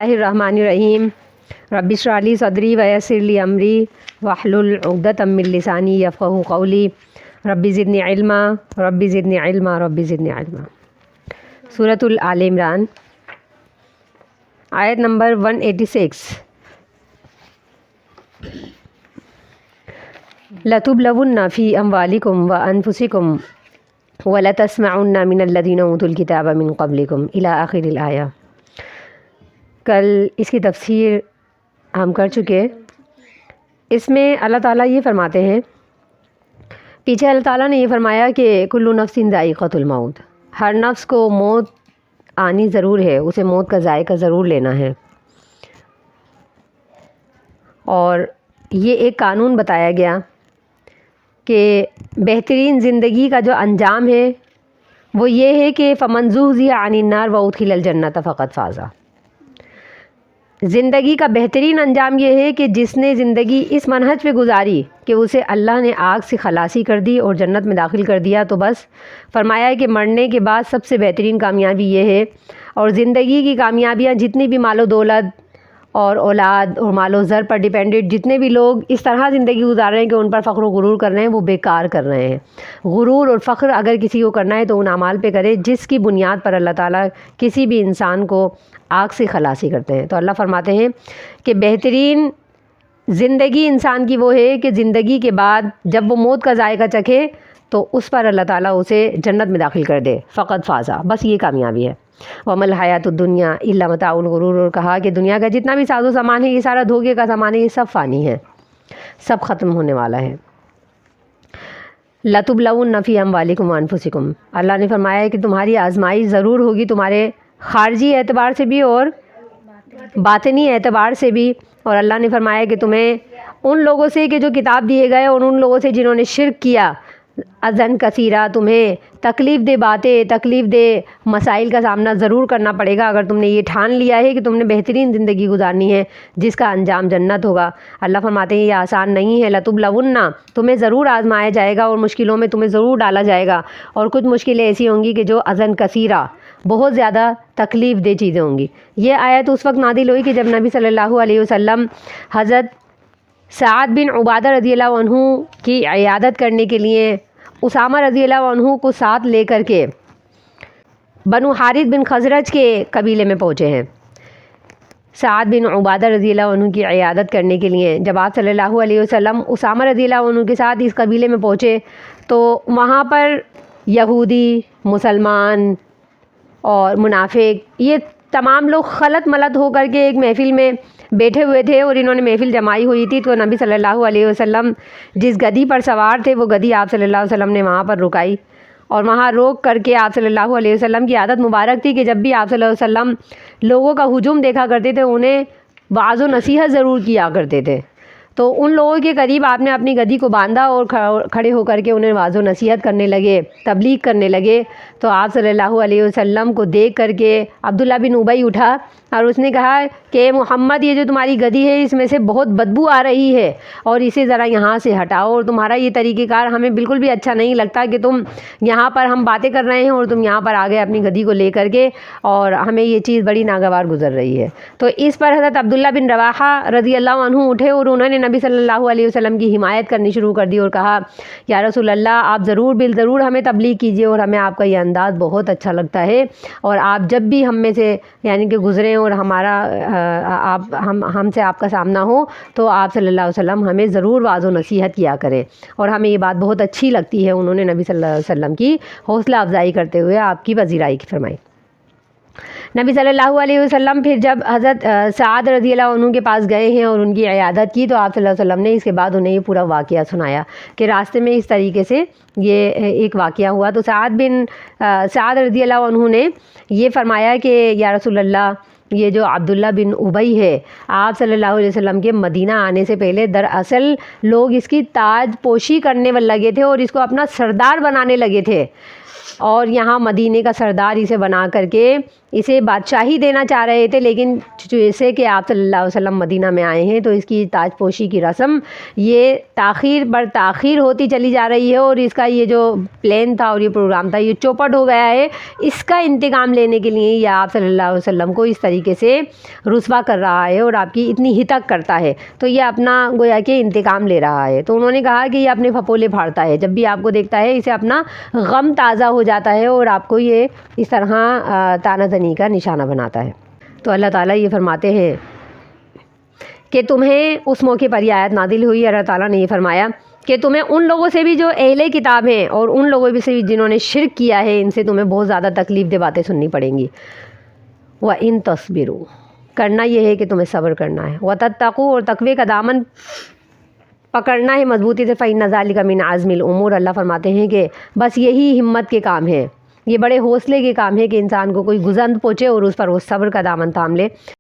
الرحمن رب اشرح لی صدری ویسر لی امری واحلل عقدۃ من لسانی یفقہوا قولی رب زدنی علما رب زدنی علما رب زدنی علما۔ سورۃ آل عمران آیت نمبر 186۔ لَتُبْلَوُنَّ فِي أَمْوَالِكُمْ وَأَنفُسِكُمْ وَلَتَسْمَعُنَّ مِنَ الَّذِينَ أُوتُوا الْكِتَابَ مِن قَبْلِكُمْ إِلَى آخِرِ الْآیہ۔ کل اس کی تفسیر ہم کر چکے۔ اس میں اللہ تعالیٰ یہ فرماتے ہیں، پیچھے اللہ تعالیٰ نے یہ فرمایا کہ کل نفس ذائقۃ الموت، ہر نفس کو موت آنی ضرور ہے، اسے موت کا ذائقہ ضرور لینا ہے۔ اور یہ ایک قانون بتایا گیا کہ بہترین زندگی کا جو انجام ہے وہ یہ ہے کہ فَمَنْ زُحْزِحَ عَنِ النَّارِ وَأُدْخِلَ الْجَنَّةَ فَقَدْ فَازَ۔ زندگی کا بہترین انجام یہ ہے کہ جس نے زندگی اس منہج پہ گزاری کہ اسے اللہ نے آگ سے خلاصی کر دی اور جنت میں داخل کر دیا، تو بس فرمایا ہے کہ مرنے کے بعد سب سے بہترین کامیابی یہ ہے۔ اور زندگی کی کامیابیاں جتنی بھی مال و دولت اور اولاد اور مال و زر پر ڈیپینڈڈ جتنے بھی لوگ اس طرح زندگی گزار رہے ہیں کہ ان پر فخر و غرور کر رہے ہیں، وہ بیکار کر رہے ہیں۔ غرور اور فخر اگر کسی کو کرنا ہے تو ان اعمال پہ کرے جس کی بنیاد پر اللہ تعالیٰ کسی بھی انسان کو آگ سے خلاصی کرتے ہیں۔ تو اللہ فرماتے ہیں کہ بہترین زندگی انسان کی وہ ہے کہ زندگی کے بعد جب وہ موت کا ذائقہ چکھے تو اس پر اللہ تعالیٰ اسے جنت میں داخل کر دے، فقط فازا، بس یہ کامیابی ہے۔ وَمَا الْحَيَاةُ الدُّنْيَا إِلَّا مَتَاعُ الْغُرُورِ، اور کہا کہ دنیا کا جتنا بھی ساز و سامان ہے یہ سارا دھوکے کا سامان ہے، یہ سب فانی ہے، سب ختم ہونے والا ہے۔ لَتُبْلَوُنَّ فِي أَمْوَالِكُمْ وَأَنفُسِكُمْ، اللہ نے فرمایا ہے کہ تمہاری آزمائش ضرور ہوگی، تمہارے خارجی اعتبار سے بھی اور باطنی اعتبار سے بھی۔ اور اللہ نے فرمایا کہ تمہیں ان لوگوں سے کہ جو کتاب دیے گئے اور ان لوگوں سے جنہوں نے شرک کیا، اذن کثیرہ، تمہیں تکلیف دہ باتیں، تکلیف دہ مسائل کا سامنا ضرور کرنا پڑے گا اگر تم نے یہ ٹھان لیا ہے کہ تم نے بہترین زندگی گزارنی ہے جس کا انجام جنت ہوگا۔ اللہ فرماتے ہیں یہ آسان نہیں ہے۔ لَتُبْلَوُنَّ، تمہیں ضرور آزمایا جائے گا اور مشکلوں میں تمہیں ضرور ڈالا جائے گا، اور کچھ مشکلیں ایسی ہوں گی کہ جو اذن کثیرہ، بہت زیادہ تکلیف دہ چیزیں ہوں گی۔ یہ آیت اس وقت نازل ہوئی کہ جب نبی صلی اللہ علیہ وسلم حضرت سعد بن عبادہ رضی اللہ عنہ کی عیادت کرنے کے لیے اسامہ رضی اللہ عنہ کو ساتھ لے کر کے بنو حارث بن خزرج کے قبیلے میں پہنچے ہیں۔ سعد بن عبادہ رضی اللہ عنہ کی عیادت کرنے کے لیے جب آپ صلی اللہ علیہ وسلم اسامہ رضی اللہ عنہ کے ساتھ اس قبیلے میں پہنچے تو وہاں پر یہودی، مسلمان اور منافق، یہ تمام لوگ خلط ملط ہو کر کے ایک محفل میں بیٹھے ہوئے تھے، اور انہوں نے محفل جمائی ہوئی تھی۔ تو نبی صلی اللہ علیہ وسلم جس گدی پر سوار تھے وہ گدی آپ صلی اللہ علیہ وسلم نے وہاں پر رکائی، اور وہاں روک کر کے آپ صلی اللہ علیہ وسلم کی عادت مبارک تھی کہ جب بھی آپ صلی اللہ علیہ وسلم لوگوں کا ہجوم دیکھا کرتے تھے انہیں وعظ و نصیحت ضرور کیا کرتے تھے۔ تو ان لوگوں کے قریب آپ نے اپنی گدی کو باندھا اور کھڑے ہو کر کے انہیں وعظ و نصیحت کرنے لگے، تبلیغ کرنے لگے۔ تو آپ صلی اللہ علیہ وسلم کو دیکھ کر کے عبداللہ بن ابی اٹھا اور اس نے کہا کہ محمد، یہ جو تمہاری گدی ہے اس میں سے بہت بدبو آ رہی ہے، اور اسے ذرا یہاں سے ہٹاؤ، اور تمہارا یہ طریقہ کار ہمیں بالکل بھی اچھا نہیں لگتا کہ تم یہاں پر ہم باتیں کر رہے ہیں اور تم یہاں پر آ گئے اپنی گدی کو لے کر کے، اور ہمیں یہ چیز بڑی ناگوار گزر رہی ہے۔ تو اس پر حضرت عبداللہ بن رواحہ رضی اللہ عنہ اٹھے اور انہوں نے نبی صلی اللہ علیہ وسلم کی حمایت کرنی شروع کر دی اور کہا یا رسول اللہ، آپ ضرور بالضرور ہمیں تبلیغ کیجیے، اور ہمیں آپ کا یہ انداز بہت اچھا لگتا ہے، اور آپ جب بھی ہم میں سے یعنی کہ گزریں اور ہمارا ہم سے آپ کا سامنا ہو تو آپ صلی اللہ علیہ وسلم ہمیں ضرور وعظ و نصیحت کیا کریں، اور ہمیں یہ بات بہت اچھی لگتی ہے۔ انہوں نے نبی صلی اللہ علیہ وسلم کی حوصلہ افزائی کرتے ہوئے آپ کی پذیرائی فرمائی۔ نبی صلی اللہ علیہ وسلم پھر جب حضرت سعد رضی اللہ عنہ کے پاس گئے ہیں اور ان کی عیادت کی تو آپ صلی اللہ علیہ وسلم نے اس کے بعد انہیں یہ پورا واقعہ سنایا کہ راستے میں اس طریقے سے یہ ایک واقعہ ہوا۔ تو سعد رضی اللہ عنہ نے یہ فرمایا کہ یا رسول اللہ، یہ جو عبداللہ بن ابی ہے، آپ صلی اللہ علیہ وسلم کے مدینہ آنے سے پہلے دراصل لوگ اس کی تاج پوشی کرنے لگے تھے اور اس کو اپنا سردار بنانے لگے تھے، اور یہاں مدینے کا سردار اسے بنا کر کے اسے بادشاہی دینا چاہ رہے تھے، لیکن جیسے کہ آپ صلی اللہ علیہ وسلم مدینہ میں آئے ہیں تو اس کی تاج پوشی کی رسم یہ تاخیر بر تاخیر ہوتی چلی جا رہی ہے، اور اس کا یہ جو پلان تھا اور یہ پروگرام تھا یہ چوپٹ ہو گیا ہے۔ اس کا انتقام لینے کے لیے یہ آپ صلی اللہ علیہ وسلم کو اس طریقے سے رسوا کر رہا ہے اور آپ کی اتنی ہتک کرتا ہے، تو یہ اپنا گویا کہ انتقام لے رہا ہے۔ تو انہوں نے کہا کہ یہ اپنے پھپولے پھاڑتا ہے، جب بھی آپ کو دیکھتا ہے اسے اپنا غم تازہ ہو جاتا ہے اور آپ کو یہ اس طرح طعنہ زنی کا نشانہ بناتا ہے۔ تو اللہ تعالیٰ یہ فرماتے ہیں کہ تمہیں اس موقع پر یہ آیت نازل ہوئی، اللہ تعالیٰ نے یہ فرمایا کہ تمہیں ان لوگوں سے بھی جو اہل کتاب ہیں اور ان لوگوں سے بھی جنہوں نے شرک کیا ہے، ان سے تمہیں بہت زیادہ تکلیف دہ باتیں سننی پڑیں گی۔ وَإِن تَصْبِرُوا، کرنا یہ ہے کہ تمہیں صبر کرنا ہے، وَتَتَّقُوا، اور تقوی کا دامن پکڑنا ہے مضبوطی سے، فَإِنَّ ذَلِكَ مِنْ عَزْمِ الْأُمُورِ، اللہ فرماتے ہیں کہ بس یہی ہمت کے کام ہے، یہ بڑے حوصلے کے کام ہے کہ انسان کو کوئی گزند پہنچے اور اس پر وہ صبر کا دامن تھام لے۔